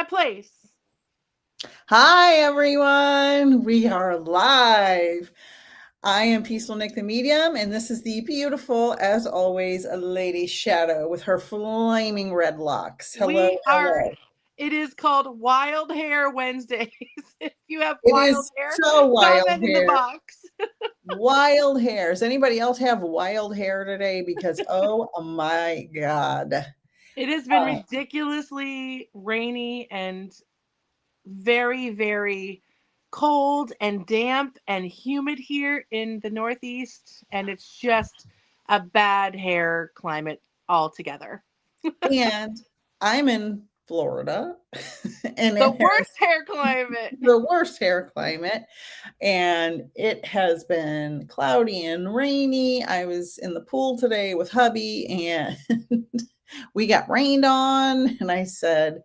my place. Hi, everyone. We are live. I am Peaceful Nick the Medium, and this is the beautiful, as always, Lady Shadowe with her flaming red locks. Hello, hello. It is called Wild Hair Wednesdays. If you have It wild is hair, so wild comment in the hair. box. Wild hair. Does anybody else have wild hair today? Because, oh my God. It has been ridiculously rainy and very, very cold and damp and humid here in the Northeast. And it's just a bad hair climate altogether. And I'm in Florida, and The it has worst hair climate. the worst hair climate. And it has been cloudy and rainy. I was in the pool today with hubby, and we got rained on. And I said,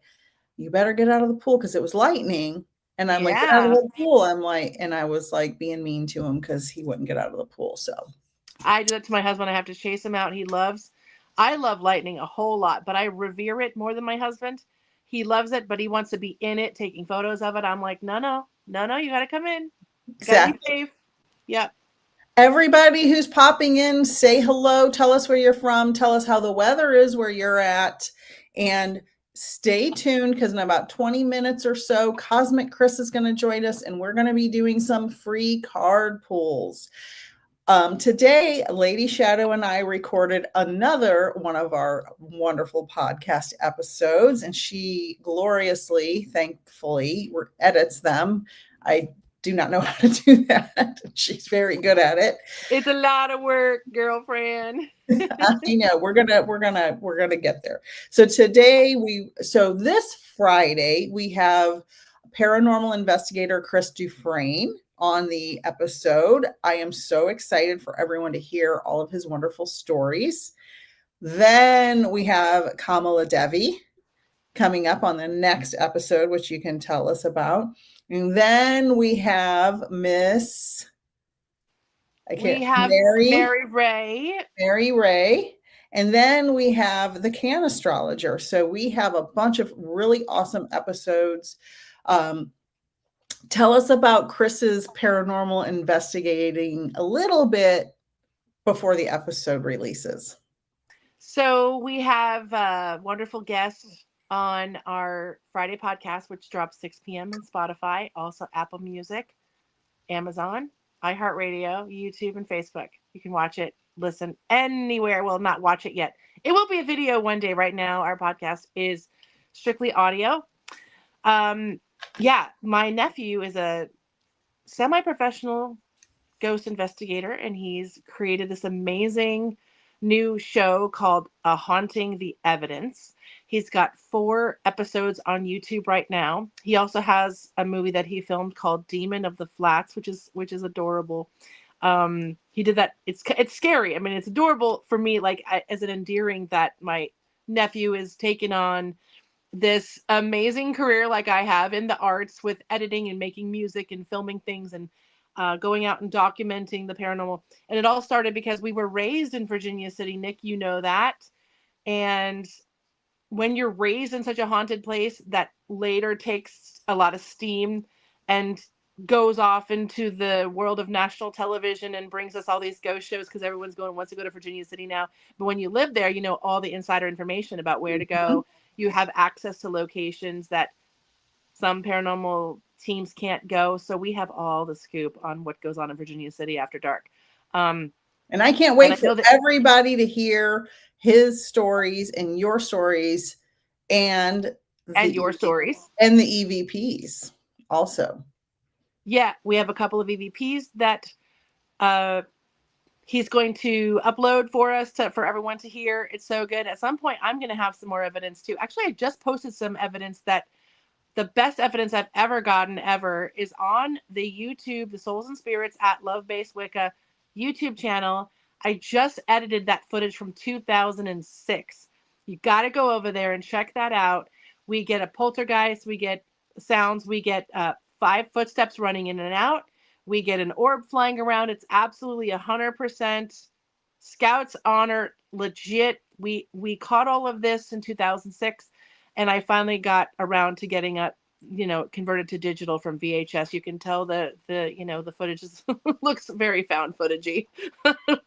"You better get out of the pool," because it was lightning. And I'm like, "Get out of Yeah. the pool." And I was like being mean to him because he wouldn't get out of the pool. So I do that to my husband. I have to chase him out. I love lightning a whole lot, but I revere it more than my husband. He loves it, but he wants to be in it, taking photos of it. I'm like, no, you got to come in. Got to be exactly. safe. Yep. Everybody who's popping in, say hello. Tell us where you're from. Tell us how the weather is where you're at. And stay tuned because in about 20 minutes or so, Cosmic Chris is going to join us and we're going to be doing some free card pulls. Today, Lady Shadowe and I recorded another one of our wonderful podcast episodes, and she gloriously, thankfully, edits them. I do not know how to do that. She's very good at it. It's a lot of work, girlfriend. You know, we're gonna get there. So this Friday we have paranormal investigator Chris Dufresne on the episode. I am so excited for everyone to hear all of his wonderful stories. Then we have Kamla Devi coming up on the next episode, which you can tell us about. And then we have We have Mary Ray. Mary Ray. And then we have the Can Astrologer. So we have a bunch of really awesome episodes. Tell us about Chris's paranormal investigating a little bit before the episode releases. So we have wonderful guests on our Friday podcast, which drops 6 p.m. on Spotify, also Apple Music, Amazon, iHeartRadio, YouTube, and Facebook. You can watch it, listen anywhere. Well, not watch it yet. It will be a video one day. Right now, our podcast is strictly audio. Yeah, my nephew is a semi-professional ghost investigator, and he's created this amazing new show called Haunting the Evidence. He's got 4 episodes on YouTube right now. He also has a movie that he filmed called Demon of the Flats, which is adorable. He did that. It's scary. I mean, it's adorable for me, like as an endearing that my nephew is taking on this amazing career like I have in the arts with editing and making music and filming things and going out and documenting the paranormal. And it all started because we were raised in Virginia City, Nick, you know that. And when you're raised in such a haunted place that later takes a lot of steam and goes off into the world of national television and brings us all these ghost shows because everyone's wants to go to Virginia City now. But when you live there, you know all the insider information about where to go. You have access to locations that some paranormal teams can't go. So we have all the scoop on what goes on in Virginia City after dark. And I can't wait for everybody to hear his stories and your stories and your stories and the EVPs also. Yeah, we have a couple of EVPs that he's going to upload for us for everyone to hear. It's so good. At some point, I'm going to have some more evidence too. Actually, I just posted some evidence that the best evidence I've ever gotten ever is on the YouTube, the Souls and Spirits at Love Base Wicca YouTube channel. I just edited that footage from 2006. You got to go over there and check that out. We get a poltergeist, we get sounds, we get 5 footsteps running in and out. We get an orb flying around. It's absolutely 100% Scouts honor, legit. We caught all of this in 2006. and I finally got around to getting up, converted to digital from VHS. You can tell the footage looks very found footagey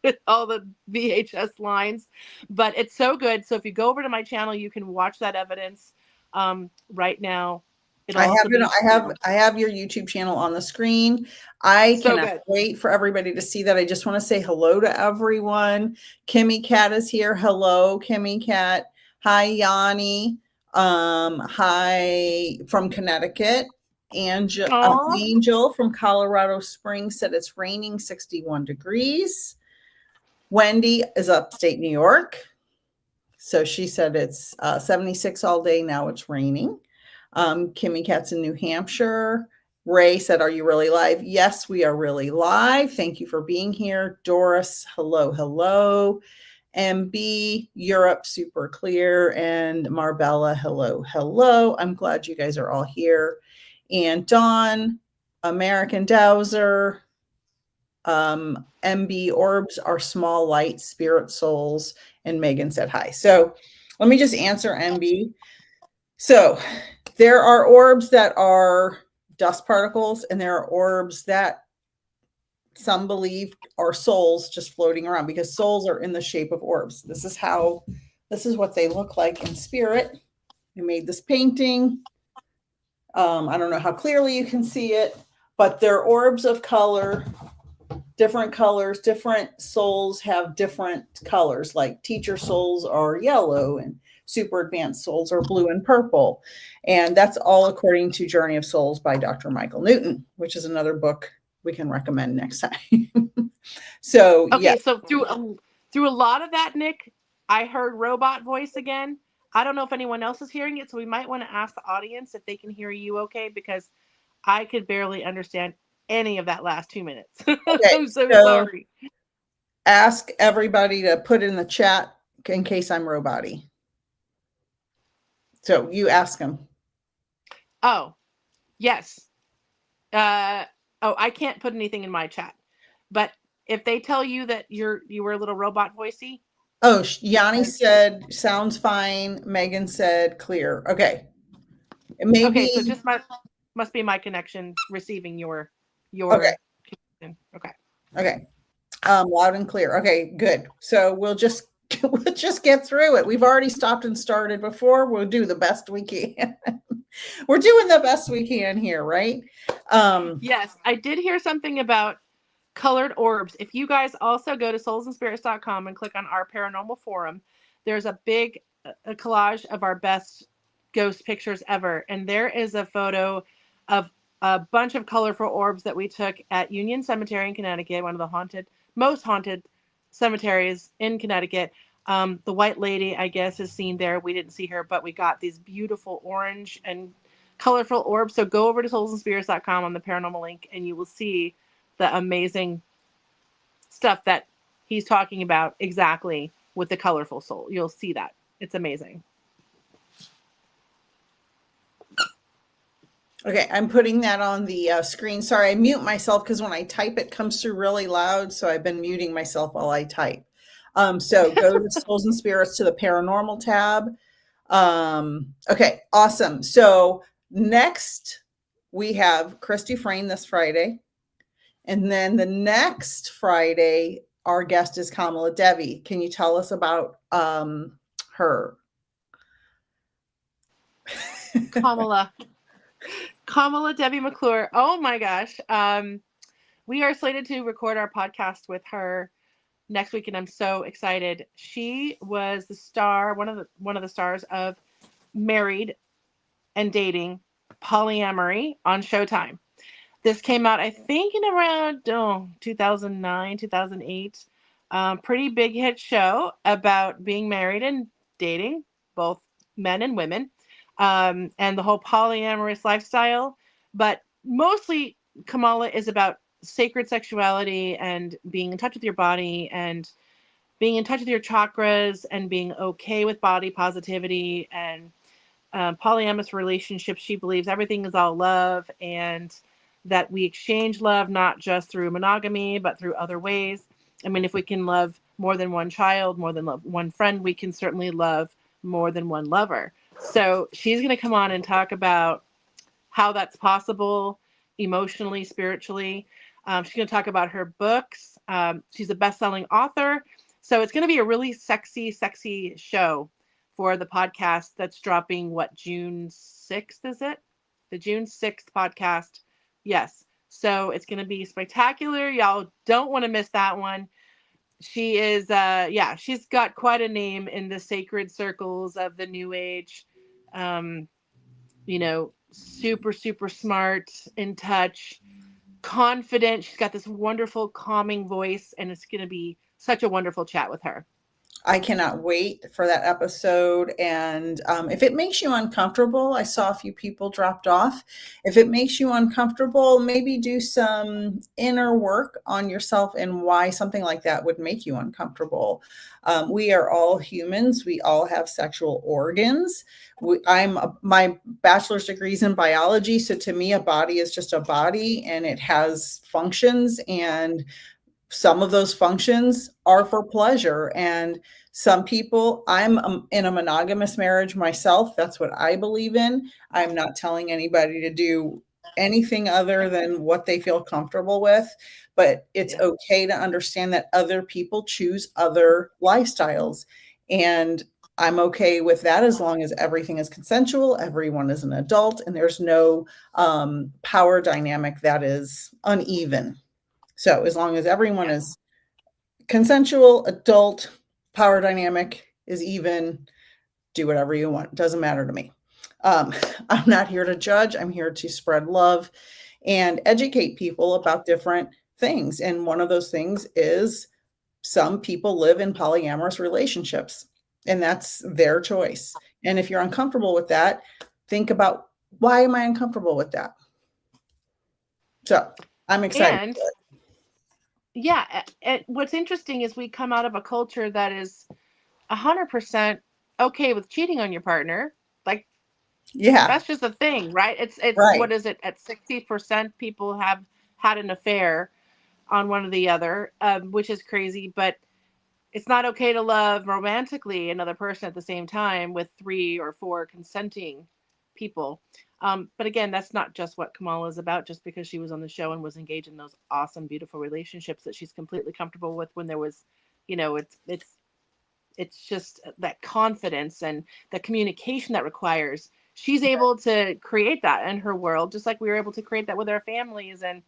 with all the VHS lines, but it's so good. So if you go over to my channel, you can watch that evidence right now. It'll I have also it. be I have your YouTube channel on the screen. I so cannot good. wait for everybody to see that. I just want to say hello to everyone. Kimmy Cat is here. Hello, Kimmy Cat. Hi, Yanni. Hi from Connecticut. Aw. Angel from Colorado Springs said it's raining 61 degrees. Wendy is upstate New York. So she said it's 76 all day. Now it's raining. Kimmy Cat's in New Hampshire. Ray said, "Are you really live?" Yes, we are really live. Thank you for being here. Doris, hello, hello. MB, Europe, super clear. And Marbella, hello, hello. I'm glad you guys are all here. And Dawn, American Dowser, MB, Orbs are small light spirit souls. And Megan said hi. So let me just answer MB. So there are orbs that are dust particles, and there are orbs that some believe are souls just floating around, because souls are in the shape of orbs. This is what they look like in spirit. I made this painting. I don't know how clearly you can see it, but they're orbs of color, different colors. Different souls have different colors, like teacher souls are yellow and super advanced souls are blue and purple. And that's all according to Journey of Souls by Dr. Michael Newton, which is another book we can recommend next time. So, Okay, yeah. so through a lot of that, Nick, I heard robot voice again. I don't know if anyone else is hearing it, so we might want to ask the audience if they can hear you okay, because I could barely understand any of that last 2 minutes. Okay. I'm so So sorry. ask everybody to put in the chat in case I'm robot-y. So you ask them. Oh, yes. I can't put anything in my chat, but if they tell you that you were a little robot voicey. Oh, Yanni said sounds fine. Megan said clear. Okay. Okay, so it Maybe. just must be my connection receiving your Okay. connection. Okay. Okay. Loud and clear. Okay, good. So we'll just get through it. We've already stopped and started before. We'll do the best we can. We're doing the best we can here, right? Yes, I did hear something about colored orbs. If you guys also go to soulsandspirits.com and click on our paranormal forum, there's a big a collage of our best ghost pictures ever. And there is a photo of a bunch of colorful orbs that we took at Union Cemetery in Connecticut, one of the most haunted cemeteries in Connecticut. The white lady, I guess, is seen there. We didn't see her, but we got these beautiful orange and colorful orbs. So go over to soulsandspirits.com on the paranormal link, and you will see the amazing stuff that he's talking about exactly with the colorful soul. You'll see that. It's amazing. Okay, I'm putting that on the screen. Sorry, I mute myself because when I type, it comes through really loud. So I've been muting myself while I type. So go to Souls and Spirits to the Paranormal tab. Okay, awesome. So next we have Christy Frame this Friday. And then the next Friday, our guest is Kamla Devi. Can you tell us about her? Kamala Debbie McClure. Oh my gosh. We are slated to record our podcast with her next week, and I'm so excited. She was the star, one of the stars of Married and Dating Polyamory on Showtime. This came out, I think, in around 2009, 2008. Pretty big hit show about being married and dating, both men and women, and the whole polyamorous lifestyle. But mostly, Kamala is about sacred sexuality and being in touch with your body and being in touch with your chakras and being okay with body positivity and polyamorous relationships. She believes everything is all love, and that we exchange love not just through monogamy but through other ways. I mean, if we can love more than one child, more than love one friend, we can certainly love more than one lover. So she's going to come on and talk about how that's possible emotionally, spiritually. She's going to talk about her books. She's a best-selling author. So it's going to be a really sexy, sexy show for the podcast that's dropping, what, June 6th, is it? The June 6th podcast. Yes. So it's going to be spectacular. Y'all don't want to miss that one. She is, yeah, she's got quite a name in the sacred circles of the New Age. Um, super, super smart, in touch, confident. She's got this wonderful, calming voice, and it's going to be such a wonderful chat with her. I cannot wait for that episode. And if it makes you uncomfortable, I saw a few people dropped off. If it makes you uncomfortable, maybe do some inner work on yourself and why something like that would make you uncomfortable. We are all humans. We all have sexual organs. My bachelor's degree is in biology. So to me, a body is just a body and it has functions, and some of those functions are for pleasure. And some people, I'm in a monogamous marriage myself. That's what I believe in. I'm not telling anybody to do anything other than what they feel comfortable with. But it's Yeah. okay to understand that other people choose other lifestyles. And I'm okay with that as long as everything is consensual, everyone is an adult, and there's no power dynamic that is uneven. So as long as everyone is consensual, adult, power dynamic is even, do whatever you want. Doesn't matter to me. I'm not here to judge. I'm here to spread love and educate people about different things. And one of those things is some people live in polyamorous relationships, and that's their choice. And if you're uncomfortable with that, think about, why am I uncomfortable with that? So I'm excited. And yeah, what's interesting is we come out of a culture that is 100% okay with cheating on your partner. Like, Yeah, that's just a thing, right? It's right. what is it? At 60% people have had an affair on one or the other, which is crazy. But it's not okay to love romantically another person at the same time with 3 or 4 consenting people. But again, that's not just what Kamala is about. Just because she was on the show and was engaged in those awesome, beautiful relationships that she's completely comfortable with, when there was, it's just that confidence and the communication that requires. She's able to create that in her world, just like we were able to create that with our families. And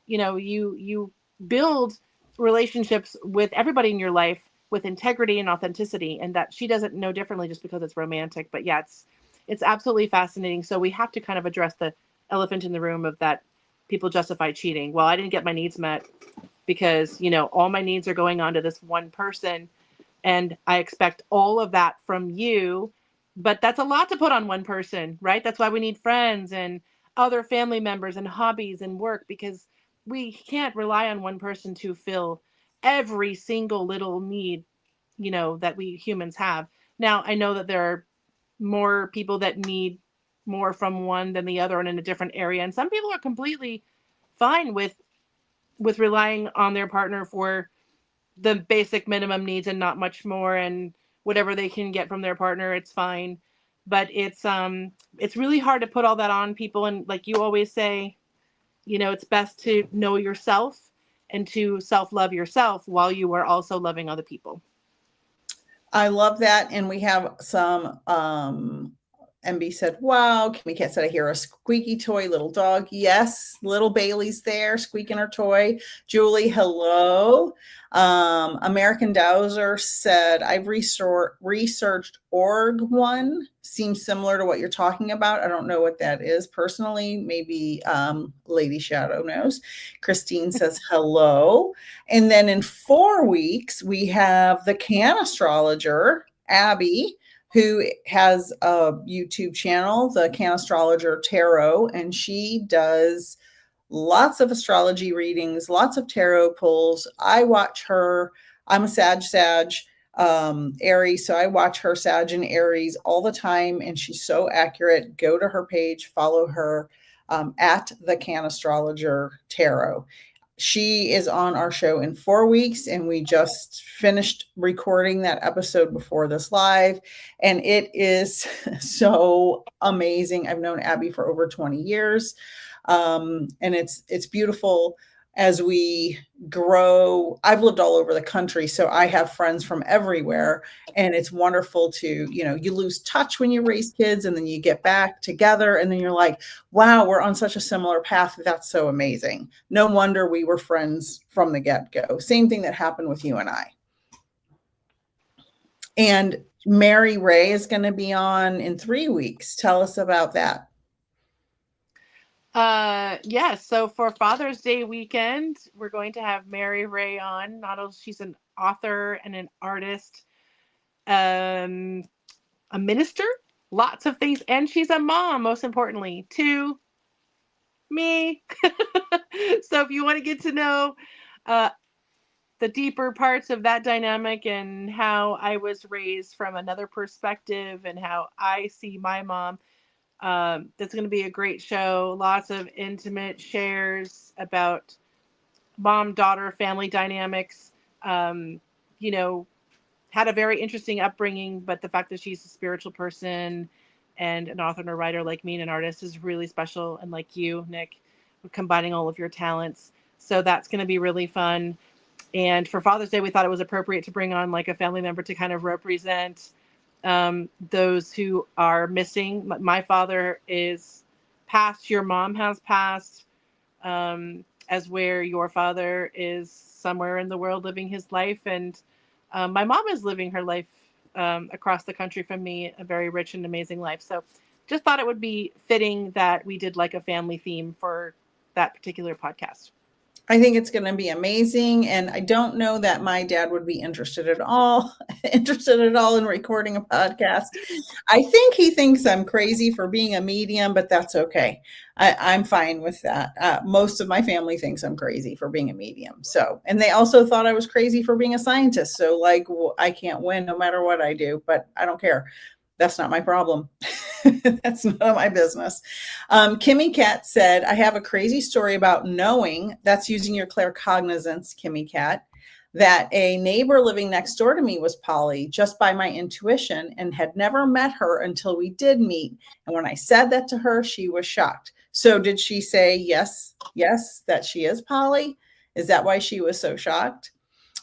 you build relationships with everybody in your life with integrity and authenticity, and that she doesn't know differently just because it's romantic. But yeah, it's absolutely fascinating. So we have to kind of address the elephant in the room of that people justify cheating. Well, I didn't get my needs met because all my needs are going on to this one person, and I expect all of that from you. But that's a lot to put on one person, right? That's why we need friends and other family members and hobbies and work, because we can't rely on one person to fill every single little need, that we humans have. Now, I know that there are more people that need more from one than the other and in a different area. And some people are completely fine with relying on their partner for the basic minimum needs and not much more, and whatever they can get from their partner, it's fine. But it's really hard to put all that on people. And like you always say, it's best to know yourself and to self-love yourself while you are also loving other people. I love that. And we have some MB said, wow, Kimmy Cat said, I hear a squeaky toy little dog. Yes, little Bailey's there squeaking her toy. Julie, hello. American Dowser said, I've researched Org One. Seems similar to what you're talking about. I don't know what that is personally. Maybe Lady Shadow knows. Christine says, hello. And then in 4 weeks, we have the Can Astrologer, Abby, who has a YouTube channel, the Can Astrologer Tarot, and she does lots of astrology readings, lots of tarot pulls. I watch her. I'm a Sag, Aries, so I watch her Sag and Aries all the time, and she's so accurate. Go to her page, follow her at the Can Astrologer Tarot. she is on our show in 4 weeks, and we just finished recording that episode before this live, and it is so amazing. I've known Abby for over 20 years, and it's beautiful as we grow. I've lived all over the country, so I have friends from everywhere, and it's wonderful to, you lose touch when you raise kids, and then you get back together, and then you're like, wow, we're on such a similar path. That's so amazing. No wonder we were friends from the get-go. Same thing that happened with you and I. And Mary Ray is going to be on in 3 weeks. Tell us about that. Yes. So for Father's Day weekend, we're going to have Mary Ray on. Not only she's an author and an artist, a minister, lots of things, and she's a mom, most importantly, to me. So if you want to get to know the deeper parts of that dynamic and how I was raised from another perspective and how I see my mom, that's going to be a great show. Lots of intimate shares about mom daughter family dynamics. You know, had a very interesting upbringing, but the fact that she's a spiritual person and an author and a writer like me and an artist is really special. And like you, Nick, combining all of your talents. So that's going to be really fun. And for Father's Day, we thought it was appropriate to bring on like a family member to kind of represent those who are missing. My father is passed, your mom has passed, as where your father is somewhere in the world living his life. And my mom is living her life across the country from me, a very rich and amazing life. So just thought it would be fitting that we did like a family theme for that particular podcast. I think it's going to be amazing. And I don't know that my dad would be interested at all in recording a podcast. I think he thinks I'm crazy for being a medium, but that's okay. I'm fine with that. Most of my family thinks I'm crazy for being a medium. So, and they also thought I was crazy for being a scientist. So like, I can't win no matter what I do, but I don't care. That's not my problem. That's none of my business. Kimmy Cat said, I have a crazy story about knowing, that's using your claircognizance, Kimmy Cat, that a neighbor living next door to me was poly just by my intuition and had never met her until we did meet. And when I said that to her, she was shocked. So did she say yes, that she is poly? Is that why she was so shocked?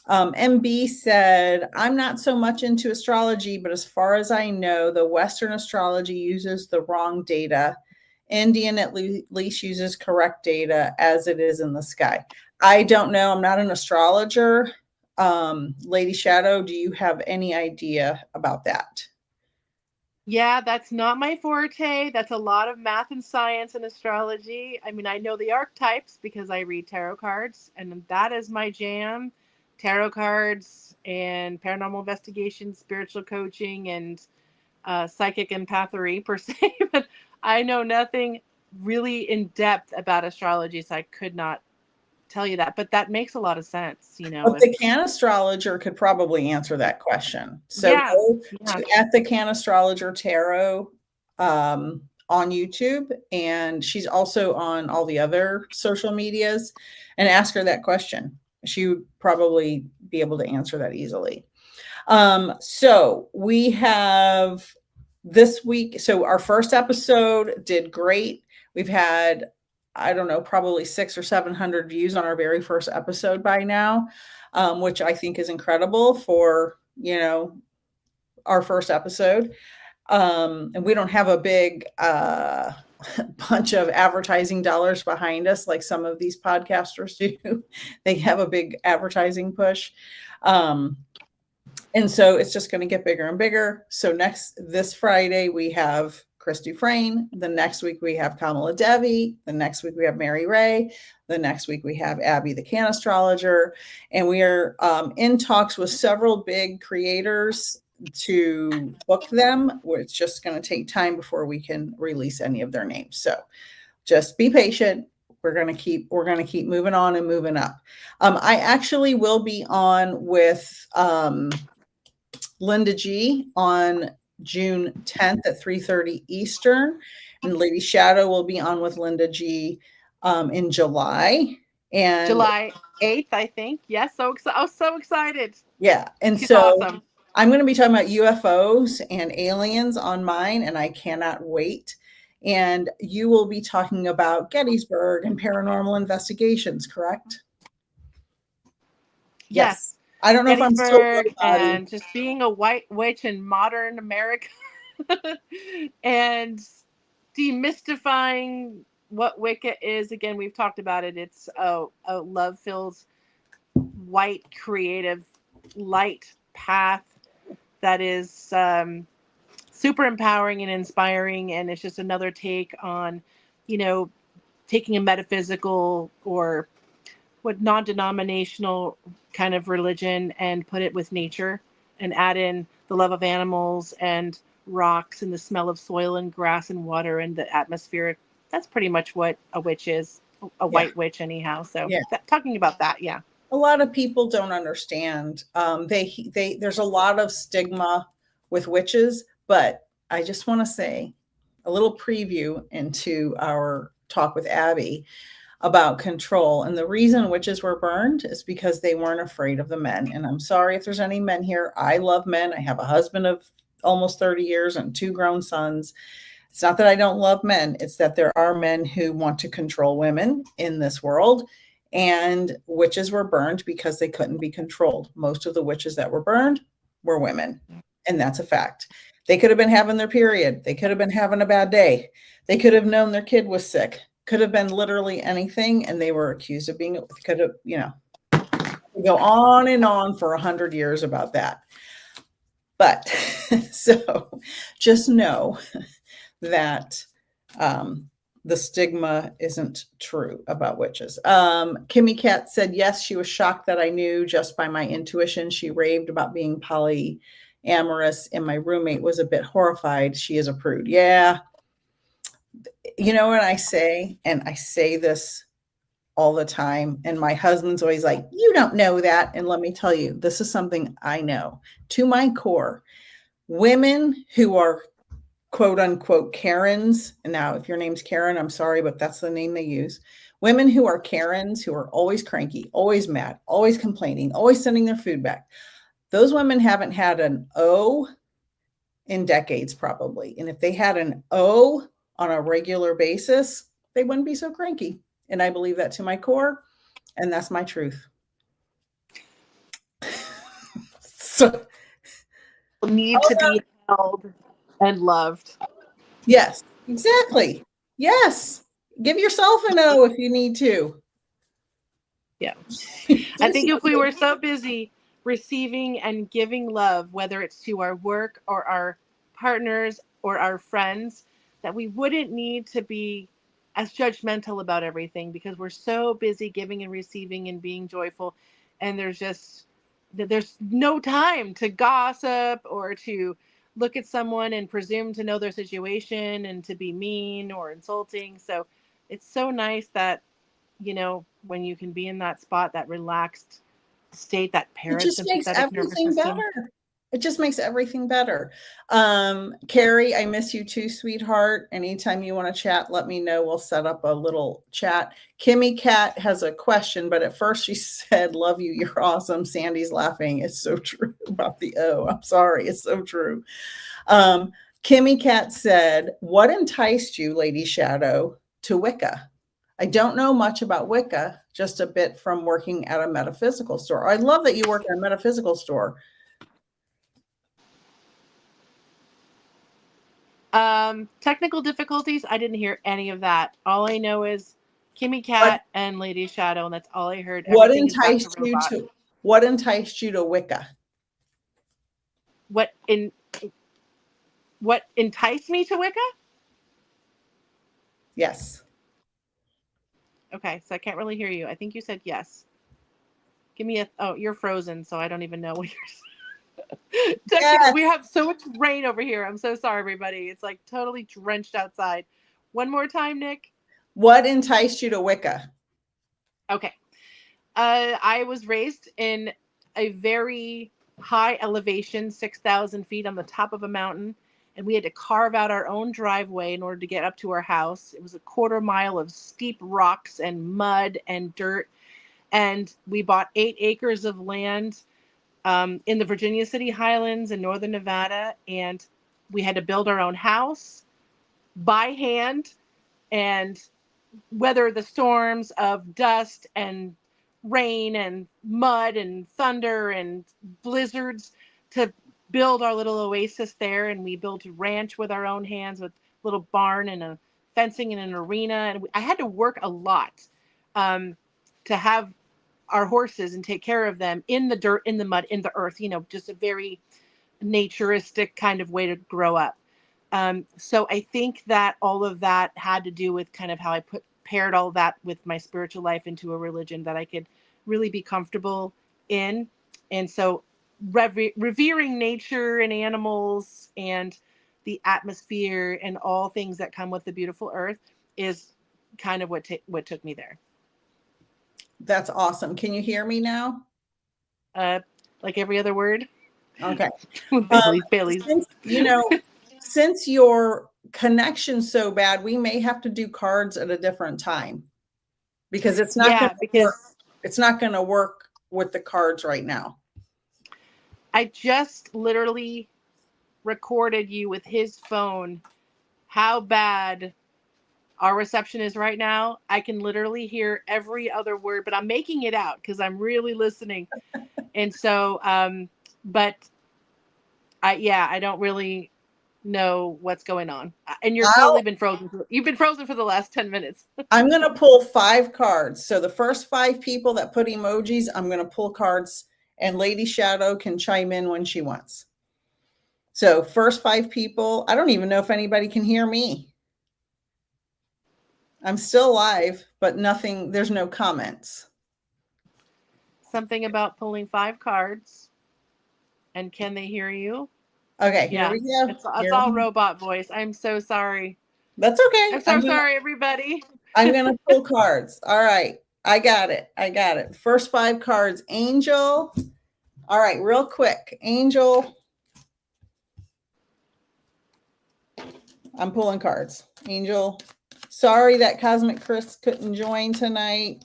MB said, I'm not so much into astrology, but as far as I know, the Western astrology uses the wrong data. Indian at least uses correct data as it is in the sky. I don't know. I'm not an astrologer. Lady Shadowe, do you have any idea about that? Yeah, that's not my forte. That's a lot of math and science and astrology. I mean, I know the archetypes because I read tarot cards, and that is my jam. Tarot cards and paranormal investigation, spiritual coaching, and psychic empathy per se. But I know nothing really in depth about astrology, so I could not tell you that. But that makes a lot of sense, you know. But the Can Astrologer could probably answer that question. So Yeah, go yeah. to at the Can Astrologer Tarot on YouTube, and she's also on all the other social medias, and ask her that question. She would probably be able to answer that easily. So we have this week. So our first episode did great. We've had, I don't know, probably 600 or 700 views on our very first episode by now, which I think is incredible for, our first episode. And we don't have a big bunch of advertising dollars behind us like some of these podcasters do. They have a big advertising push. And so it's just going to get bigger and bigger. So this Friday, we have Chris Dufresne. The next week, we have Kamla Devi. The next week, we have Mary Ray. The next week, we have Abby, the Can Astrologer. And we are in talks with several big creators to book them. It's just going to take time before we can release any of their names. So just be patient. We're going to keep moving on and moving up. I actually will be on with Linda G on June 10th at 3:30 Eastern, and Lady Shadowe will be on with Linda G in July. And July 8th, I think. Yes, I was so excited. yeah, and She's so awesome. I'm going to be talking about UFOs and aliens on mine, and I cannot wait. And you will be talking about Gettysburg and paranormal investigations, correct? Yes. Yes, I don't know if I'm still Gettysburg body. and just being a white witch in modern America and demystifying what Wicca is. Again, we've talked about it. It's a love filled, white, creative, light path that is super empowering and inspiring. And it's just another take on, you know, taking a metaphysical or what non-denominational kind of religion and put it with nature and add in the love of animals and rocks and the smell of soil and grass and water and the atmospheric. That's pretty much what a witch is, a Yeah. white witch anyhow. So Yeah. talking about that, yeah. A lot of people don't understand. There's a lot of stigma with witches, but I just want to say a little preview into our talk with Abby about control. And the reason witches were burned is because they weren't afraid of the men. And I'm sorry if there's any men here. I love men. I have a husband of almost 30 years and 2 grown sons. It's not that I don't love men, it's that there are men who want to control women in this world. And witches were burned because they couldn't be controlled. Most of the witches that were burned were women. And that's a fact. They could have been having their period. They could have been having a bad day. They could have known their kid was sick. Could have been literally anything. And they were accused of being, could have, go on and on for 100 years about that. But so just know that the stigma isn't true about witches. Kimmy Cat said, yes, she was shocked that I knew just by my intuition. She raved about being polyamorous, and my roommate was a bit horrified. She is a prude. Yeah. You know what I say? And I say this all the time. And my husband's always like, you don't know that. And let me tell you, this is something I know to my core. Women who are quote unquote Karens. And now, if your name's Karen, I'm sorry, but that's the name they use. Women who are Karens, who are always cranky, always mad, always complaining, always sending their food back. Those women haven't had an O in decades, probably. And if they had an O on a regular basis, they wouldn't be so cranky. And I believe that to my core. And that's my truth. So Need to be held and loved. yes, exactly. Yes. Give yourself an O if you need to. Yeah. I think if we were so busy receiving and giving love, whether it's to our work or our partners or our friends, that we wouldn't need to be as judgmental about everything because we're so busy giving and receiving and being joyful. And there's no time to gossip or to look at someone and presume to know their situation and to be mean or insulting. So it's so nice that when you can be in that spot, that relaxed state, that It just makes parasympathetic nervous everything system. better. It just makes everything better. Carrie, I miss you too, sweetheart. Anytime you want to chat, let me know. We'll set up a little chat. Kimmy Cat has a question, but at first she said, love you. You're awesome. Sandy's laughing. It's so true about the O. I'm sorry. It's so true. Kimmy Cat said, what enticed you, Lady Shadowe, to Wicca? I don't know much about Wicca, just a bit from working at a metaphysical store. I love that you work at a metaphysical store. Technical difficulties. I didn't hear any of that. All I know is Kimmy Cat and Lady Shadowe, and that's all I heard. What Everything is back to enticed you robot. to what enticed you to Wicca? What enticed me to Wicca? Yes. Okay, so I can't really hear you. I think you said yes. Give me you're frozen, so I don't even know what you're Yes. We have so much rain over here. I'm so sorry, everybody. It's like totally drenched outside. One more time, Nick. What enticed you to Wicca? Okay. I was raised in a very high elevation, 6,000 feet on the top of a mountain, and we had to carve out our own driveway in order to get up to our house. It was a quarter mile of steep rocks and mud and dirt. and we bought 8 acres of land in the Virginia City Highlands in northern Nevada, and we had to build our own house by hand and weather the storms of dust and rain and mud and thunder and blizzards to build our little oasis there. And we built a ranch with our own hands with a little barn and a fencing and an arena. And I had to work a lot to have our horses and take care of them in the dirt, in the mud, in the earth, just a very naturistic kind of way to grow up. So I think that all of that had to do with kind of how I paired all that with my spiritual life into a religion that I could really be comfortable in. And so revering nature and animals and the atmosphere and all things that come with the beautiful earth is kind of what took me there. That's awesome. Can you hear me now? Like every other word. Okay. Bailey's. Since your connection's so bad, we may have to do cards at a different time because it's not going to work with the cards right now. I just literally recorded you with his phone how bad our reception is right now. I can literally hear every other word, but I'm making it out because I'm really listening. And so, but I don't really know what's going on. And you've been frozen. You've been frozen for the last 10 minutes. I'm going to pull 5 cards. So the first 5 people that put emojis, I'm going to pull cards, and Lady Shadowe can chime in when she wants. So first 5 people, I don't even know if anybody can hear me. I'm still live, but there's no comments. Something about pulling 5 cards. And can they hear you? Okay, here we go. It's all robot voice. I'm so sorry. That's okay. I'm so sorry, everybody. I'm going to pull cards. All right. I got it. First 5 cards. Angel. All right, real quick. Angel. I'm pulling cards. Angel. Sorry that Cosmic Chris couldn't join tonight.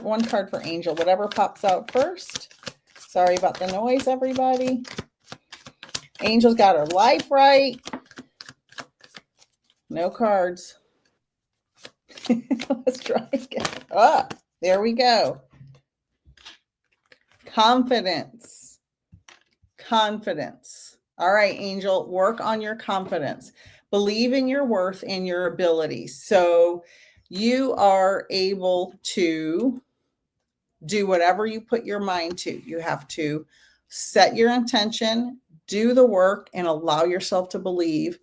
One card for Angel. Whatever pops out first. Sorry about the noise, everybody. Angel's got her life right. No cards. Let's try again. Ah, there we go. Confidence. All right, Angel, work on your confidence. Believe in your worth and your abilities. So you are able to do whatever you put your mind to. You have to set your intention, do the work, and allow yourself to believe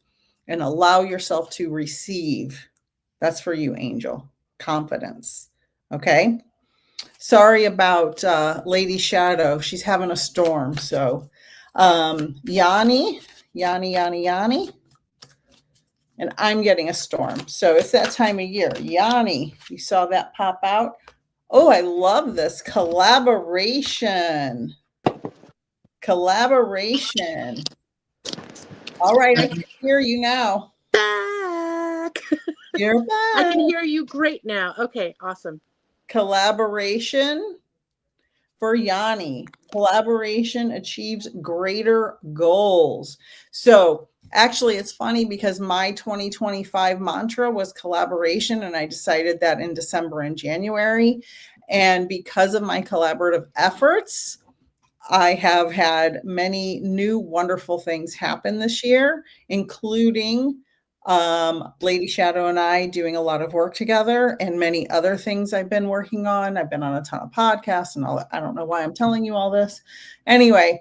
and allow yourself to receive. That's for you, Angel. Confidence. Okay. Sorry about Lady Shadowe. She's having a storm. So Yanni. And I'm getting a storm. So it's that time of year. Yanni, you saw that pop out? Oh, I love this. Collaboration. All right, I can hear you now. Back. You're back. I can hear you great now. Okay, awesome. Collaboration for Yanni. Collaboration achieves greater goals. So actually, it's funny because my 2025 mantra was collaboration, and I decided that in December and January. And because of my collaborative efforts, I have had many new wonderful things happen this year, including Lady Shadowe and I doing a lot of work together and many other things I've been working on. I've been on a ton of podcasts and all that. I don't know why I'm telling you all this. Anyway,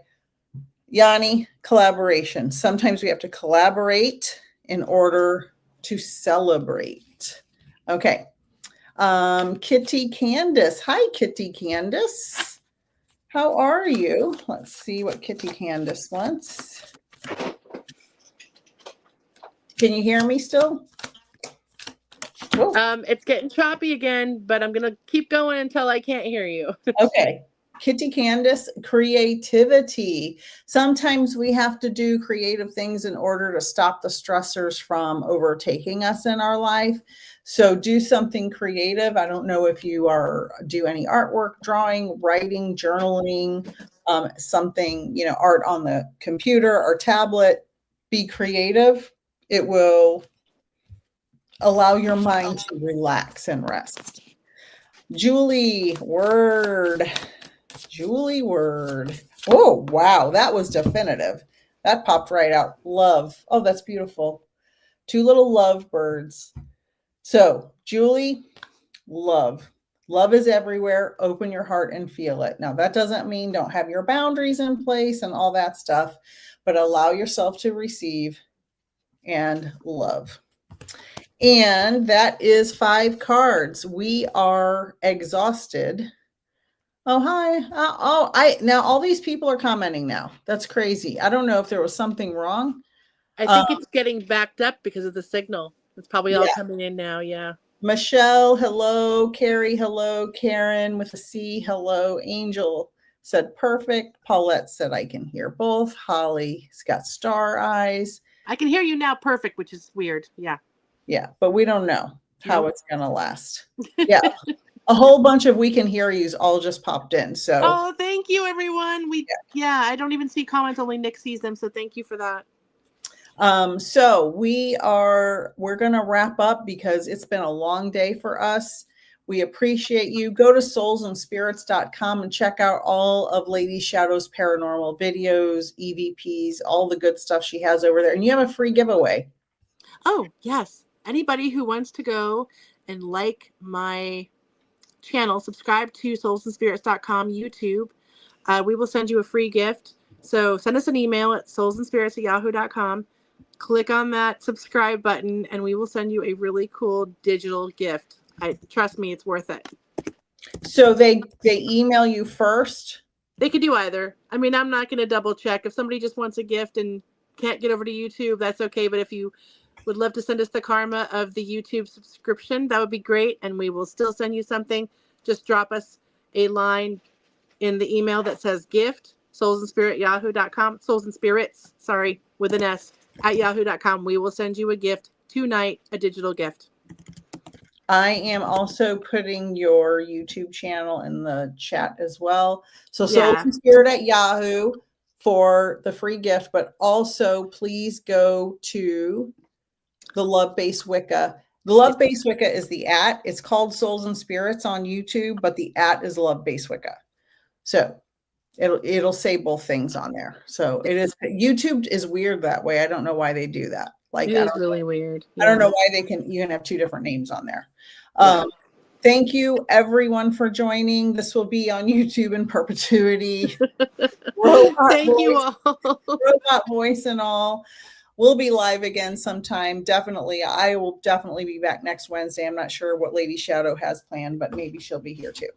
Yanni, collaboration. Sometimes we have to collaborate in order to celebrate. Okay. Kitty Candace. Hi, Kitty Candace. How are you? Let's see what Kitty Candace wants. Can you hear me still? Oh. It's getting choppy again, but I'm going to keep going until I can't hear you. Okay. Kitty Candace, creativity. Sometimes we have to do creative things in order to stop the stressors from overtaking us in our life. So do something creative. I don't know if you do any artwork, drawing, writing, journaling, something, art on the computer or tablet. Be creative. It will allow your mind to relax and rest. Julie Word. Julie Word. Oh, wow. That was definitive. That popped right out. Love. Oh, that's beautiful. Two little love birds. So, Julie, love. Love is everywhere. Open your heart and feel it. Now, that doesn't mean don't have your boundaries in place and all that stuff, but allow yourself to receive and love. And that is 5 cards. We are exhausted. Oh, hi. Now all these people are commenting now. That's crazy. I don't know if there was something wrong. I think it's getting backed up because of the signal. It's probably all coming in now. Yeah. Michelle, hello. Carrie, hello. Karen with a C, hello. Angel said perfect. Paulette said I can hear both. Holly's got star eyes. I can hear you now perfect, which is weird. Yeah. Yeah, but we don't know how it's going to last. Yeah. A whole bunch of we can hear yous all just popped in. So oh, thank you, everyone. I don't even see comments, only Nick sees them. So thank you for that. So we're going to wrap up because it's been a long day for us. We appreciate you. Go to soulsandspirits.com and check out all of Lady Shadow's paranormal videos, EVPs, all the good stuff she has over there. And you have a free giveaway. Oh, yes. Anybody who wants to go and like my channel, subscribe to soulsandspirits.com YouTube. We will send you a free gift. So send us an email at soulsandspirits@yahoo.com. Click on that subscribe button and we will send you a really cool digital gift. Trust me, it's worth it. So they email you first? They could do either. I mean, I'm not going to double check. If somebody just wants a gift and can't get over to YouTube, that's okay. But if you would love to send us the karma of the YouTube subscription, that would be great. And we will still send you something. Just drop us a line in the email that says gift, soulsandspirit@yahoo.com, soulsandspirits, sorry, with an S, at yahoo.com. We will send you a gift tonight, a digital gift. I am also putting your YouTube channel in the chat as well. So Souls and Spirit at Yahoo for the free gift, but also please go to the Love Based Wicca. The Love Based Wicca is the @ It's called Souls and Spirits on YouTube, but the @ is Love Based Wicca. So it'll say both things on there. So it is, YouTube is weird that way. I don't know why they do that. Like, it is really weird. Yeah. I don't know why you can have 2 different names on there. Thank you everyone for joining. This will be on YouTube in perpetuity. Thank you all. Robot voice and all. We'll be live again sometime. Definitely. I will definitely be back next Wednesday. I'm not sure what Lady Shadow has planned, but maybe she'll be here too.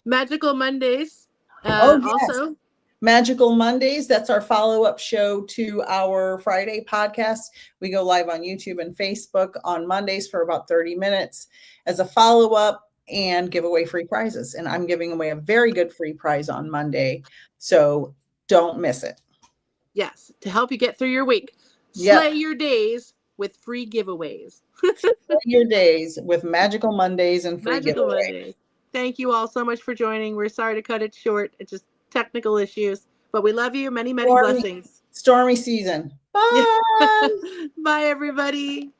Magical Mondays. Yes. Also. Magical Mondays. That's our follow-up show to our Friday podcast. We go live on YouTube and Facebook on Mondays for about 30 minutes as a follow-up and give away free prizes. And I'm giving away a very good free prize on Monday. So don't miss it. Yes. To help you get through your week. Slay your days with free giveaways. Slay your days with Magical Mondays and free giveaways. Mondays. Thank you all so much for joining. We're sorry to cut it short. It's just technical issues, but we love you. Many blessings. Stormy season. Bye. Bye, everybody.